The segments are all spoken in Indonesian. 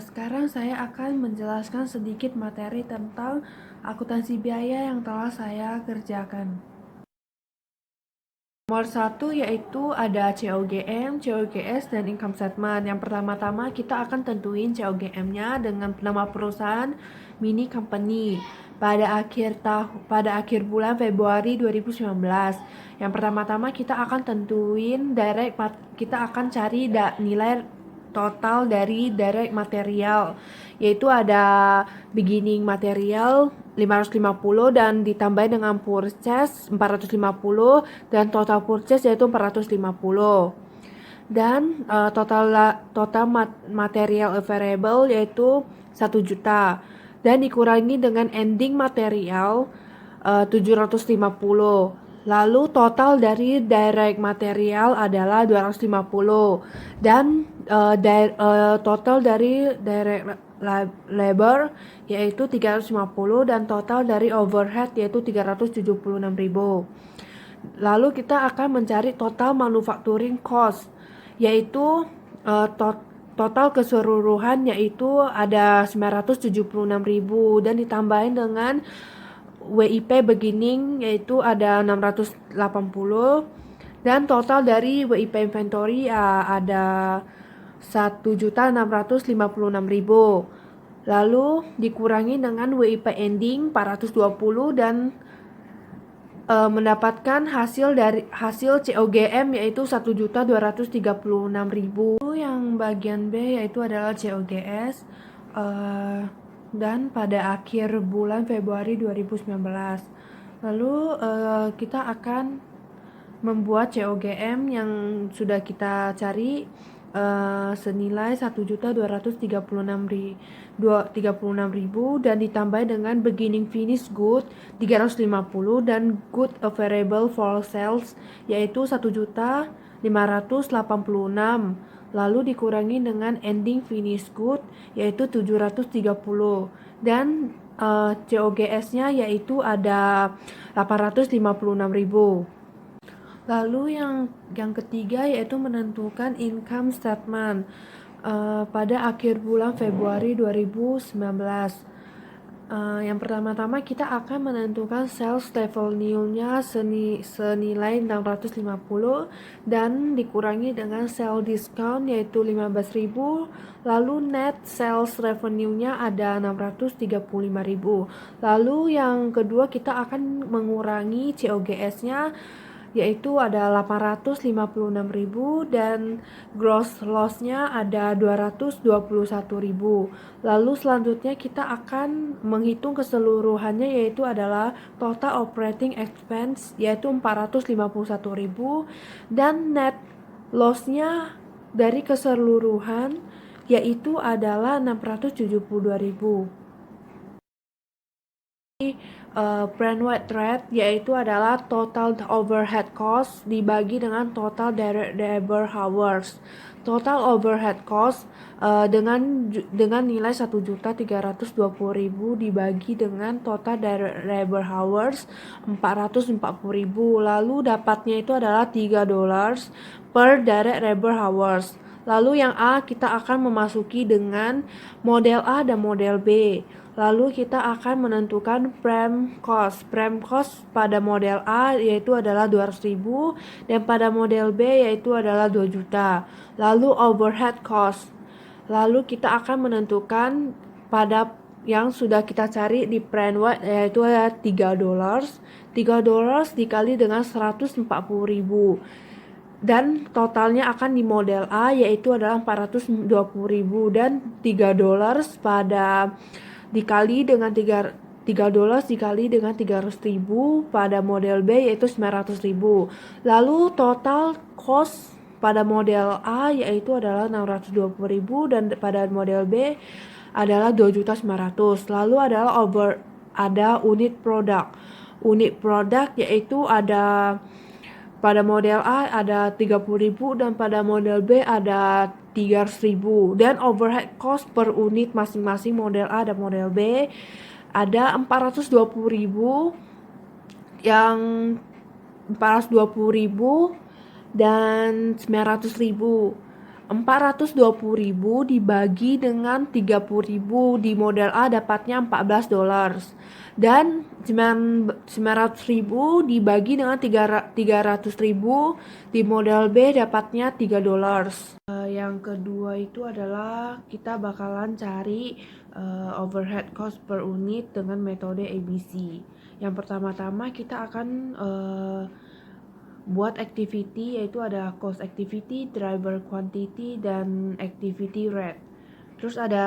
Sekarang saya akan menjelaskan sedikit materi tentang akuntansi biaya yang telah saya kerjakan. Nomor satu yaitu ada COGM, COGS, dan income statement. Yang pertama-tama kita akan tentuin COGM-nya dengan nama perusahaan mini company pada akhir bulan Februari 2019. Yang pertama-tama kita akan tentuin kita akan cari nilai total dari direct material, yaitu ada beginning material 550 dan ditambah dengan purchase 450 dan total purchase yaitu 450 dan total material available yaitu 1 juta dan dikurangi dengan ending material 750. Lalu total dari direct material adalah 250 dan total dari direct labor yaitu 350 dan total dari overhead yaitu 376.000. Lalu kita akan mencari total manufacturing cost yaitu total keseluruhan yaitu ada 976.000 dan ditambahin dengan WIP beginning yaitu ada 680 dan total dari WIP inventory ada 1.656.000. Lalu dikurangi dengan WIP ending 420 dan mendapatkan hasil COGM yaitu 1.236.000. Yang bagian B yaitu adalah COGS dan pada akhir bulan Februari 2019. Lalu kita akan membuat COGM yang sudah kita cari senilai 1.236.000 dan ditambah dengan beginning finish good 350 dan good available for sales yaitu 1.586.000. Lalu dikurangi dengan ending finish good yaitu 730 dan COGS-nya yaitu ada 856.000. Lalu yang ketiga yaitu menentukan income statement pada akhir bulan Februari 2019. Yang pertama-tama kita akan menentukan sales revenue-nya senilai 650 dan dikurangi dengan sales discount yaitu 15.000. Lalu net sales revenue-nya ada 635.000. Lalu yang kedua kita akan mengurangi COGS-nya yaitu ada 856.000 dan gross loss-nya ada 221.000. Lalu selanjutnya kita akan menghitung keseluruhannya yaitu adalah total operating expense yaitu 451.000 dan net loss-nya dari keseluruhan yaitu adalah 672.000. Brand-wide rate yaitu adalah total overhead cost dibagi dengan total direct labor hours. Total overhead cost dengan nilai 1.320.000 dibagi dengan total direct labor hours 440.000. Lalu dapatnya itu adalah $3 per direct labor hours. Lalu yang A kita akan memasuki dengan model A dan model B. Lalu kita akan menentukan prime cost. Prime cost pada model A yaitu adalah 200.000 dan pada model B yaitu adalah 2 juta. Lalu overhead cost. Lalu kita akan menentukan pada yang sudah kita cari di prime wide yaitu ada $3. $3 dikali dengan 140.000. Dan totalnya akan di model A yaitu adalah 420.000 dan $3 dikali dengan $3 dikali dengan 300.000 pada model B yaitu 900.000. Lalu total cost pada model A yaitu adalah 620.000 dan pada model B adalah 2.900.000. Lalu ada unit produk. Unit produk yaitu ada pada model A ada 30.000 dan pada model B ada 300.000 dan overhead cost per unit masing-masing model A dan model B ada 420.000 yang 420.000 dan 900.000. 420.000 dibagi dengan 30.000 di model A dapatnya $14. Dan 900.000 dibagi dengan 300.000 di model B dapatnya $3. Yang kedua itu adalah kita bakalan cari overhead cost per unit dengan metode ABC. Yang pertama-tama kita akan buat activity, yaitu ada cost activity, driver quantity, dan activity rate. Terus ada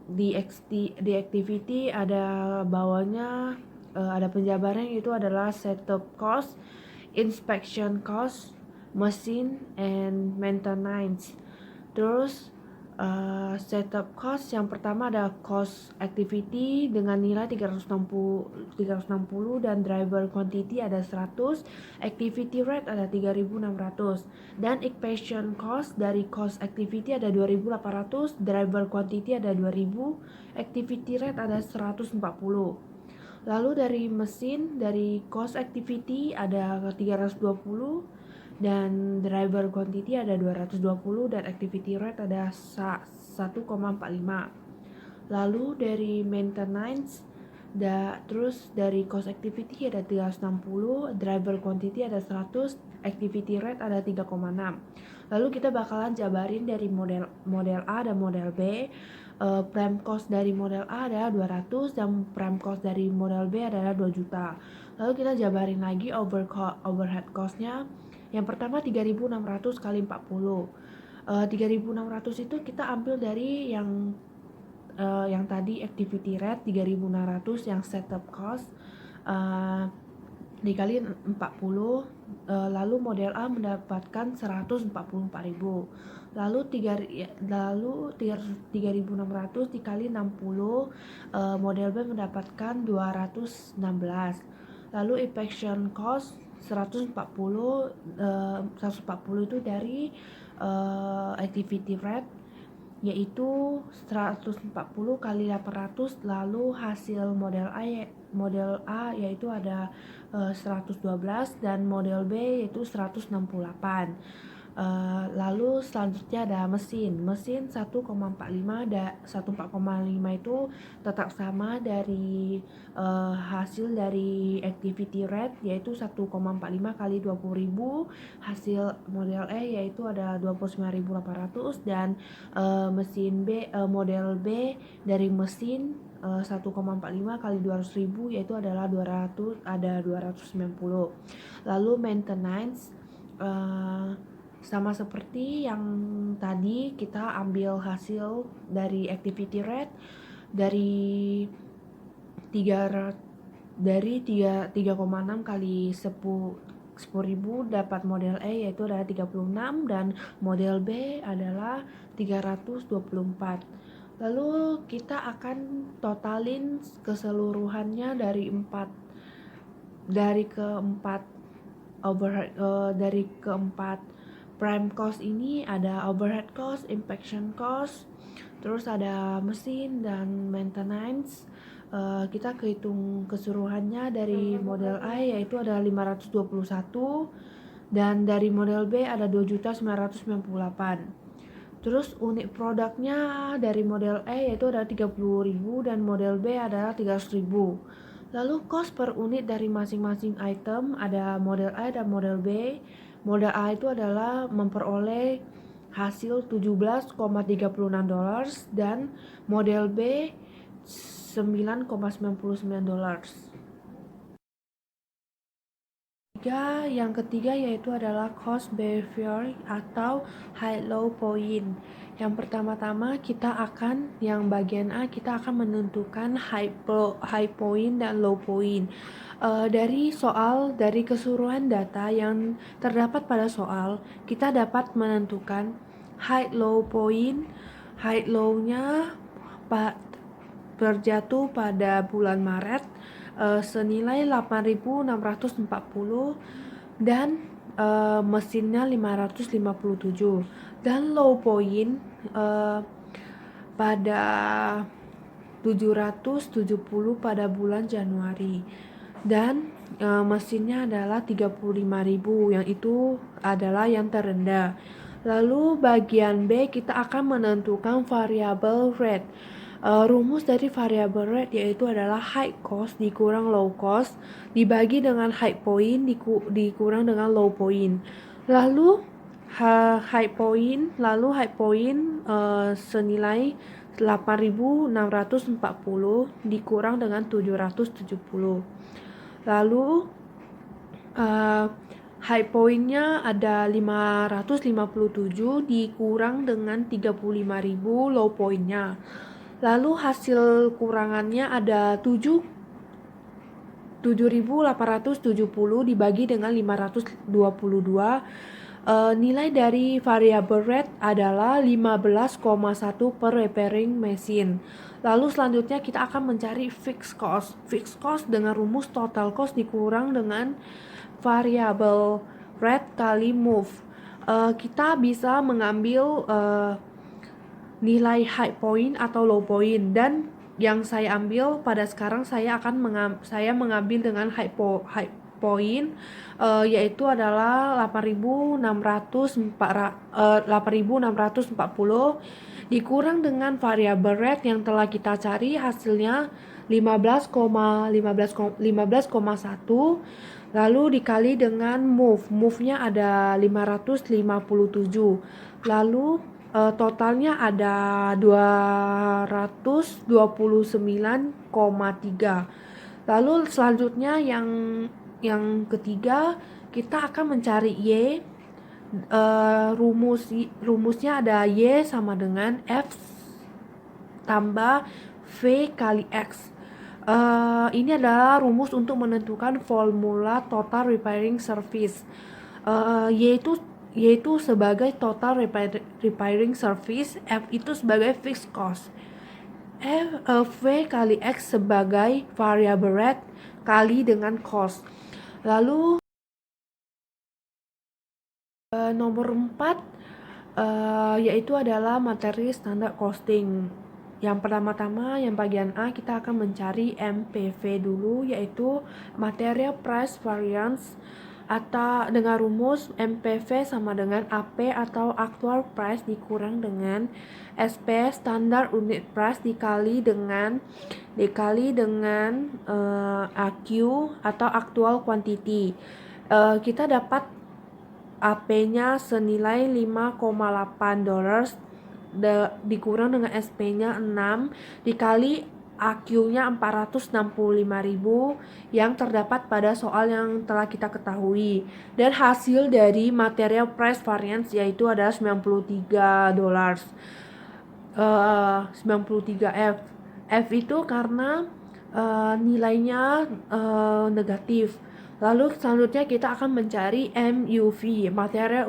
di activity ada bawahnya ada penjabarannya, itu adalah setup cost, inspection cost, machine, and maintenance. Terus setup cost yang pertama ada cost activity dengan nilai 360 dan driver quantity ada 100, activity rate ada 3.600, dan inspection cost dari cost activity ada 2.800, driver quantity ada 2.000, activity rate ada 140. Lalu dari mesin, dari cost activity ada 320 dan driver quantity ada 220 dan activity rate ada 1,45. Lalu dari maintenance terus dari cost activity ada 360, driver quantity ada 100, activity rate ada 3,6. Lalu kita bakalan jabarin dari model A dan model B. Prime cost dari model A adalah 200 dan prime cost dari model B adalah 2 juta. Lalu kita jabarin lagi overhead cost-nya. Yang pertama 3.600 kali 40. 3.600 itu kita ambil dari yang tadi activity rate 3.600 yang setup cost dikali 40, lalu model A mendapatkan 144.000. Lalu 3.600 dikali 60, model B mendapatkan 216. Lalu inspection cost 140 itu dari activity rate, yaitu 140 kali 800, lalu hasil model A yaitu ada 112 dan model B yaitu 168. Lalu selanjutnya ada mesin 1,45 itu tetap sama dari hasil dari activity rate yaitu 1,45 kali 20.000, hasil model E yaitu ada 29.800 dan mesin B model B dari mesin 1,45 kali 200.000 yaitu adalah 290. Lalu maintenance sama seperti yang tadi, kita ambil hasil dari activity rate dari 3,6 kali 10.000 dapat model E yaitu adalah 36 dan model B adalah 324. Lalu kita akan totalin keseluruhannya dari keempat prime cost ini. Ada overhead cost, inspection cost, terus ada mesin dan maintenance. Kita kehitung keseluruhannya dari model A yaitu ada 521 dan dari model B ada 2.998. Terus unit produknya dari model E yaitu ada 30.000 dan model B adalah 300.000. Lalu cost per unit dari masing-masing item ada model A dan model B. Model A itu adalah memperoleh hasil $17,36 dan model B $9,99. Yang ketiga yaitu adalah cost behavior atau high low point. Yang pertama-tama yang bagian A kita akan menentukan high point dan low point. Dari keseluruhan data yang terdapat pada soal, kita dapat menentukan high low point. High low-nya terjatuh pada bulan Maret senilai 8.640 dan mesinnya 557, dan low point pada 770 pada bulan Januari dan mesinnya adalah 35.000 yang itu adalah yang terendah. Lalu bagian B kita akan menentukan variabel rate. Rumus dari variabel rate yaitu adalah high cost dikurang low cost dibagi dengan high point dikurang dengan low point. Lalu high point senilai 8.640 dikurang dengan 770. Lalu high point-nya ada 557 dikurang dengan 35.000 low point-nya. Lalu hasil kurangannya ada 7.870 dibagi dengan 522. Nilai dari variable rate adalah 15,1 per repairing machine. Lalu selanjutnya kita akan mencari fixed cost. Fixed cost dengan rumus total cost dikurang dengan variable rate kali move. Kita bisa mengambil nilai high point atau low point, dan yang saya ambil pada sekarang saya mengambil dengan high point yaitu adalah 8.640 dikurang dengan variable rate yang telah kita cari, hasilnya 15,1 lalu dikali dengan move-nya ada 557, lalu totalnya ada 229,3. Lalu selanjutnya yang ketiga kita akan mencari Y. Rumusnya ada Y sama dengan F tambah V kali X. Ini adalah rumus untuk menentukan formula total repairing service. Yaitu sebagai total repairing service, F itu sebagai fixed cost, V kali X sebagai variable rate kali dengan cost. Lalu nomor 4 yaitu adalah materi standar costing. Yang pertama-tama yang bagian A kita akan mencari MPV dulu, yaitu material price variance, atau dengan rumus MPV sama dengan AP atau actual price dikurang dengan SP standard unit price dikali dengan AQ atau actual quantity. Kita dapat AP-nya senilai $5,8 dikurang dengan SP-nya 6 dikali AQ-nya 465.000 yang terdapat pada soal yang telah kita ketahui, dan hasil dari material price variance yaitu adalah $93. 93 F itu karena nilainya negatif. Lalu selanjutnya kita akan mencari MUV, material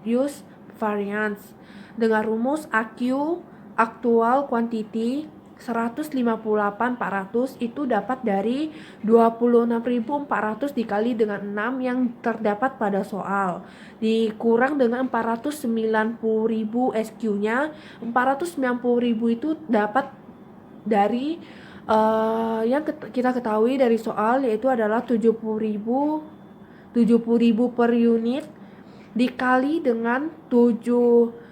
use variance, dengan rumus AQ actual quantity 158.400 itu dapat dari 26.400 dikali dengan 6 yang terdapat pada soal dikurang dengan 490.000 SQ-nya. 490.000 itu dapat dari yang kita ketahui dari soal, yaitu adalah 70.000 per unit dikali dengan 7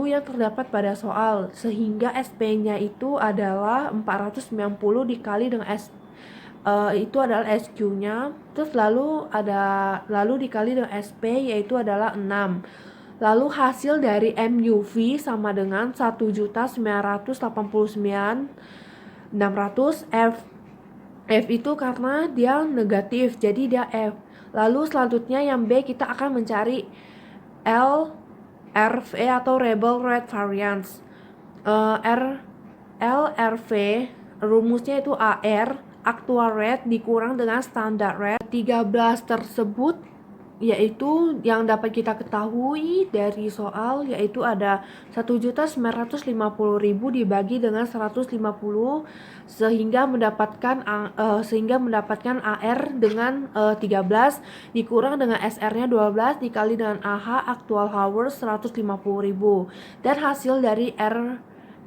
yang terdapat pada soal, sehingga SP-nya itu adalah 490 dikali dengan itu adalah SQ-nya, terus lalu dikali dengan SP yaitu adalah 6. Lalu hasil dari MUV sama dengan 1.989.600. F itu karena dia negatif, jadi dia F. Lalu selanjutnya yang B kita akan mencari LRV atau Rebel Rate Variance. LRV rumusnya itu AR actual rate dikurang dengan standard rate. 13 tersebut yaitu yang dapat kita ketahui dari soal, yaitu ada 1.950.000 dibagi dengan 150 sehingga mendapatkan AR dengan 13 dikurang dengan SR-nya 12 dikali dengan AH actual hours 150.000, dan hasil dari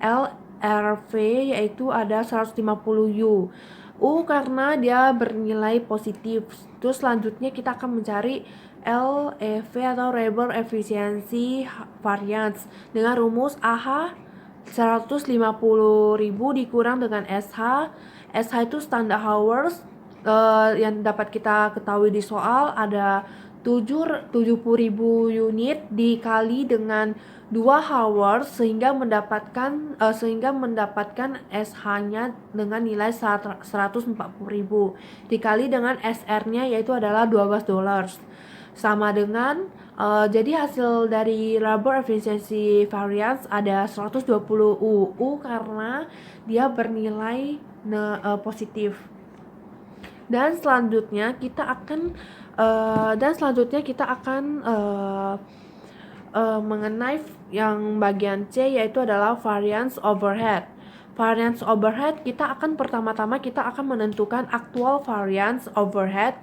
LRV yaitu ada 150 U karena dia bernilai positif. Terus selanjutnya kita akan mencari LEV atau Labor Efficiency Variance dengan rumus AH 150.000 dikurang dengan SH. SH itu standard hours, yang dapat kita ketahui di soal ada 70.000 unit dikali dengan 2 hours sehingga mendapatkan SH-nya dengan nilai 140.000 dikali dengan SR-nya yaitu adalah $12 sama dengan jadi hasil dari labor efficiency variance ada 120 U karena dia bernilai positif. Dan selanjutnya kita akan mengenai yang bagian C yaitu adalah variance overhead. Variance overhead pertama-tama kita akan menentukan actual variance overhead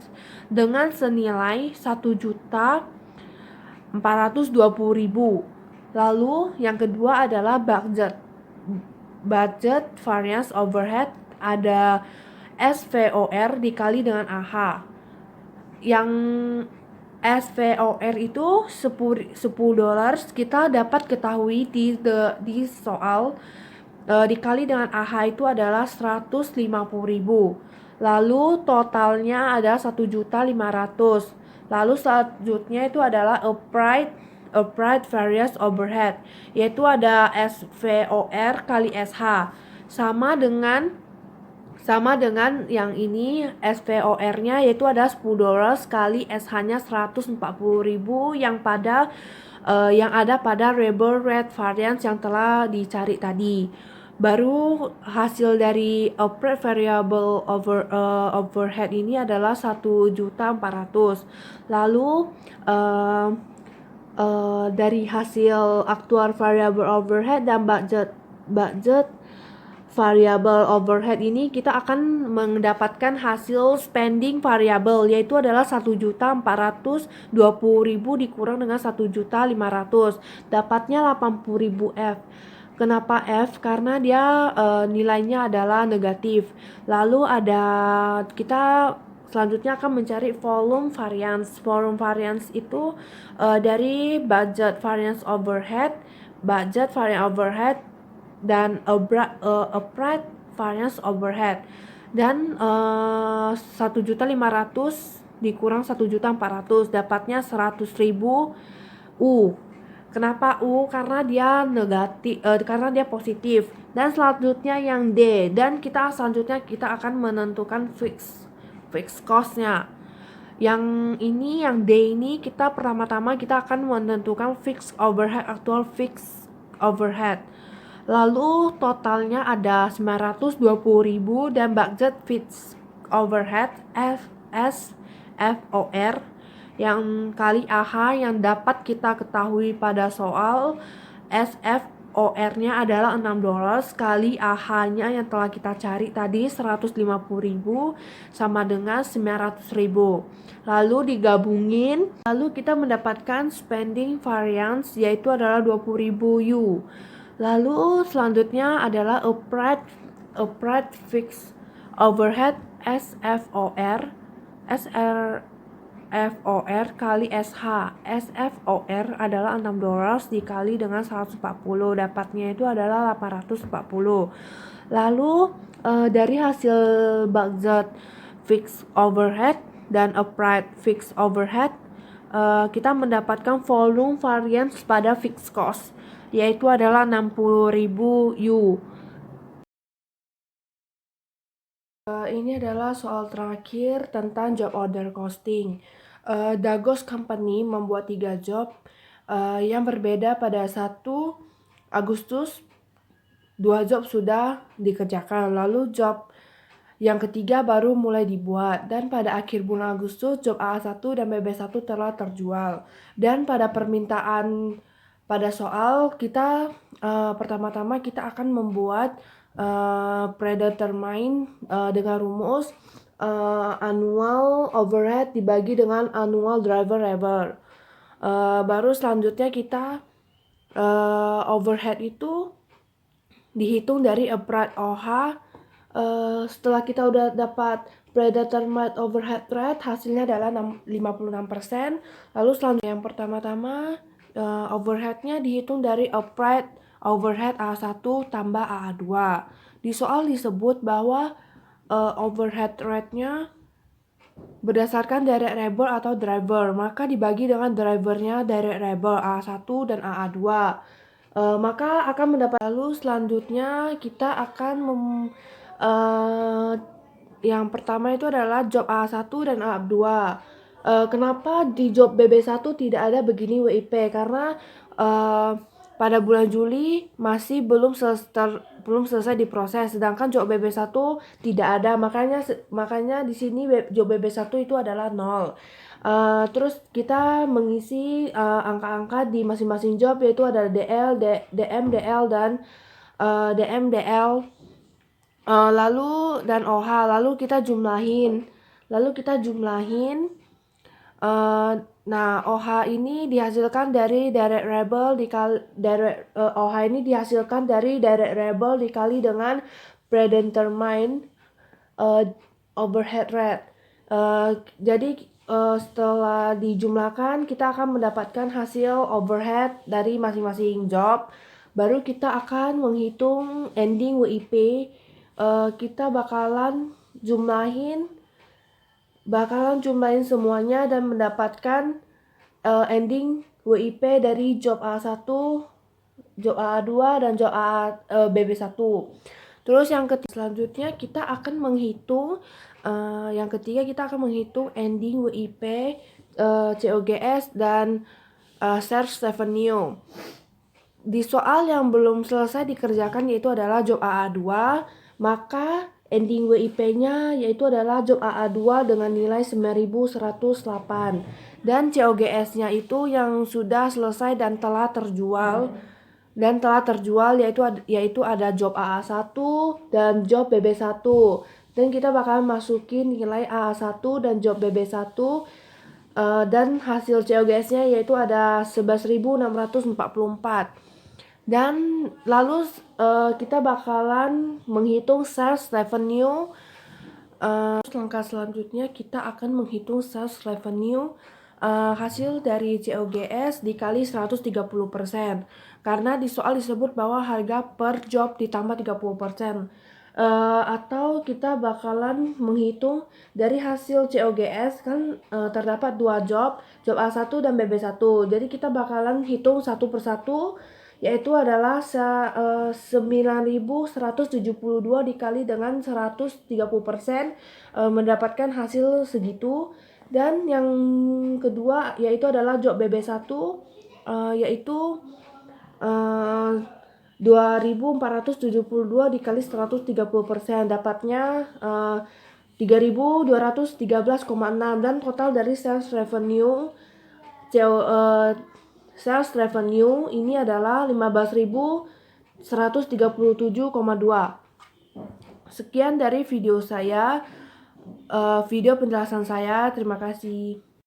dengan senilai 1.420.000. Lalu yang kedua adalah budget variance overhead, ada SVOR dikali dengan AH. Yang SVOR itu $10 kita dapat ketahui di soal, dikali dengan AH itu adalah 150.000. Lalu totalnya ada 1.500.000. Lalu selanjutnya itu adalah applied variance overhead, yaitu ada SVOR kali SH sama dengan yang ini SVOR-nya yaitu ada $10 kali SH-nya 140.000 yang ada pada labor rate variance yang telah dicari tadi. Baru hasil dari applied variable overhead ini adalah 1.400.000. Lalu dari hasil aktual variable overhead dan budget variable overhead ini kita akan mendapatkan hasil spending variable yaitu adalah 1.420.000 dikurang dengan 1.500.000 dapatnya 80.000 F. Kenapa F? Karena dia nilainya adalah negatif. Lalu kita selanjutnya akan mencari volume variance. Volume variance itu dari budget variance overhead dan applied variance overhead, dan 1.500.000 dikurang 1.400.000 dapatnya 100.000 U. Kenapa U? Karena dia negatif, karena dia positif. Dan selanjutnya yang D, dan selanjutnya kita akan menentukan fixed cost-nya. Yang D ini pertama-tama kita akan menentukan fixed overhead, actual fixed overhead. Lalu totalnya ada 920.000 dan budget fixed overhead SFOR yang kali AH yang dapat kita ketahui pada soal. SFOR-nya adalah $6 kali AH-nya yang telah kita cari tadi 150.000 sama dengan 900.000. Lalu digabungin, lalu kita mendapatkan spending variance yaitu adalah 20.000 U. Lalu selanjutnya adalah applied fixed overhead SFOR kali SH. SFOR adalah $6 dikali dengan 140, dapatnya itu adalah 840. Lalu dari hasil budget fixed overhead dan applied fixed overhead, kita mendapatkan volume variance pada fixed cost yaitu adalah 60.000 U. Ini adalah soal terakhir tentang job order costing. Dagos Company membuat 3 job yang berbeda pada 1 Agustus. 2 job sudah dikerjakan, lalu job yang ketiga baru mulai dibuat, dan pada akhir bulan Agustus job AA1 dan BB1 telah terjual. Dan pada permintaan pada soal kita pertama-tama kita akan membuat predetermine dengan rumus annual overhead dibagi dengan annual driver labor. Baru selanjutnya kita overhead itu dihitung dari applied OH. Setelah kita udah dapat predetermined overhead rate hasilnya adalah 56%. Lalu selanjutnya yang pertama-tama overheadnya dihitung dari applied overhead AA1 tambah AA2. Di soal disebut bahwa overhead rate-nya berdasarkan direct labor atau driver, maka dibagi dengan drivernya direct labor AA1 dan AA2. Maka akan mendapat. Lalu selanjutnya kita akan yang pertama itu adalah job AA1 dan AA2. Kenapa di job BB1 tidak ada begini WIP? Karena pada bulan Juli masih belum selesai diproses, sedangkan job BB1 tidak ada, makanya di sini job BB1 itu adalah 0. Terus kita mengisi angka-angka di masing-masing job, yaitu ada DL, DM, DL, dan DM, DL, lalu dan OH. Lalu kita jumlahin. Nah, OH ini dihasilkan dari direct labor OH ini dihasilkan dari direct labor dikali dengan predetermined overhead rate. Jadi setelah dijumlahkan, kita akan mendapatkan hasil overhead dari masing-masing job. Baru kita akan menghitung ending WIP. Kita bakalan jumlahin semuanya dan mendapatkan ending WIP dari job A1, job AA2, dan job BB1. Terus yang ketiga selanjutnya kita akan menghitung kita akan menghitung ending WIP, COGS, dan sales revenue. Di soal yang belum selesai dikerjakan yaitu adalah job AA2, maka ending WIP-nya yaitu adalah job AA2 dengan nilai 9.108, dan COGS-nya itu yang sudah selesai dan telah terjual yaitu ada job AA1 dan job BB1. Dan kita bakalan masukin nilai AA1 dan job BB1 dan hasil COGS-nya yaitu ada 11.644. Dan lalu kita bakalan menghitung sales revenue. Langkah selanjutnya kita akan menghitung sales revenue hasil dari COGS dikali 130%. Karena di soal disebut bahwa harga per job ditambah 30%. Atau kita bakalan menghitung dari hasil COGS, kan terdapat 2 job A1 dan BB1. Jadi kita bakalan hitung satu persatu, yaitu adalah 9.172 dikali dengan 130%, mendapatkan hasil segitu. Dan yang kedua yaitu adalah job BB1, yaitu 2.472 dikali 130%, dapatnya 3.213,6. Dan total dari sales revenue ini adalah 15.137,2. Sekian dari video saya, video penjelasan saya. Terima kasih.